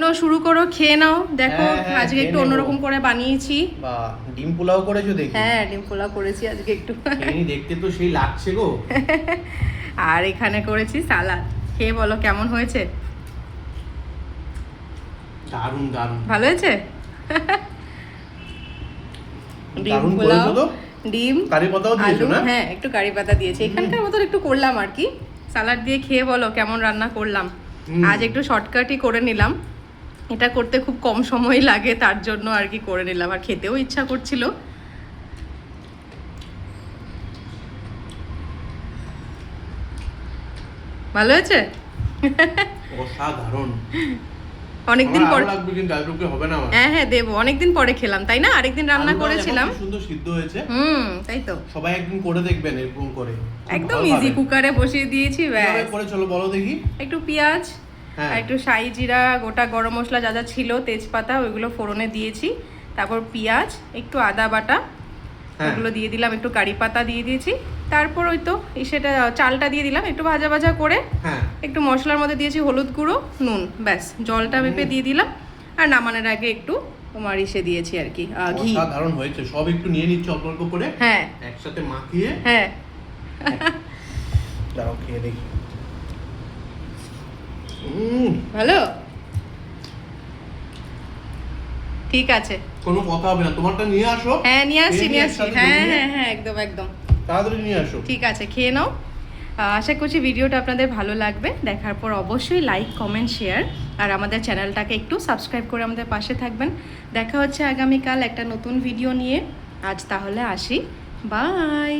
নাও শুরু করো, খেয়ে নাও। দেখো আজকে একটু অন্যরকম করে বানিয়েছি। বা ডিম পোলাও করেছো দেখি। হ্যাঁ, ডিম পোলাও করেছি আজকে একটু। খেয়ে দেখতে তো সেই লাগছে গো। আর এখানে করেছি সালাদ। খেয়ে বলো কেমন হয়েছে। দারুণ দারুণ। ভালো হয়েছে? ডিম দারুণ পোলাও, করেছো তো। ডিম, কারি পাতাও দিয়েছো আলু, না? হ্যাঁ একটু কারি পাতা দিয়েছি। এখানকার মতন একটু করলাম আর কি। সালাদ দিয়ে খেয়ে বলো কেমন রান্না করলাম। আজ একটু শর্টকাটই করে নিলাম। এটা করতে খুব কম সময় লাগে, তার জন্য আর কি করে নিলাম। আর খেতেও ইচ্ছা করছিল। ভালো হয়েছে? অসাধারণ। অনেকদিন পর লাগবে কিন্তু আলুকে হবে না আমার। হ্যাঁ দেবো। অনেকদিন পরে খেলাম তাই না? আরেকদিন রান্না করেছিলাম। সুন্দর সিদ্ধ হয়েছে। তাই তো। সবাই একদিন করে দেখবেন এরকম করে। একদম ইজি, কুকারে বসিয়ে দিয়েছি ব্যাস। করে চলো বলো দেখি। একটু পেঁয়াজ, আর একটু শাহি জিরা, গোটা গরম মশলা যা যা ছিল, তেজপাতা, ওইগুলো ফোড়নে দিয়েছি। তারপর পেঁয়াজ, একটু আদা বাটা, ওগুলো দিয়ে দিলাম। একটু কারি পাতা দিয়ে দিয়েছি। তারপর ওই তো সেটা চালটা দিয়ে দিলাম, একটু ভাজা ভাজা করে। একটু মশলার মধ্যে দিয়েছি হলুদ গুঁড়ো, নুন, ব্যাস। জলটা মেপে দিয়ে দিলাম। আর নামানোর আগে একটু তোমার ইসে দিয়েছি আর কি, ঘি। অসাধারণ হয়েছে। সব একটু নিয়ে নিচ্ছি অল্প অল্প করে। হ্যাঁ, একসাথে মাখিয়ে। হ্যাঁ। দাও খেয়ে দেখি। ভালো, ঠিক আছে। কোনো কথা হবে না, তোমারটা নিয়ে আসো। হ্যাঁ নিয়ে আসছি, নিয়ে আসছি। হ্যাঁ হ্যাঁ হ্যাঁ, একদম একদম। তাড়াতাড়ি নিয়ে আসো। ঠিক আছে, খেয়ে নাও। আশা করছি ভিডিওটা আপনাদের ভালো লাগবে। দেখার পর অবশ্যই লাইক, কমেন্ট, শেয়ার আর আমাদের চ্যানেলটাকে একটু সাবস্ক্রাইব করে আমাদের পাশে থাকবেন। দেখা হচ্ছে আগামীকাল একটা নতুন ভিডিও নিয়ে। আজ তাহলে আসি, বাই।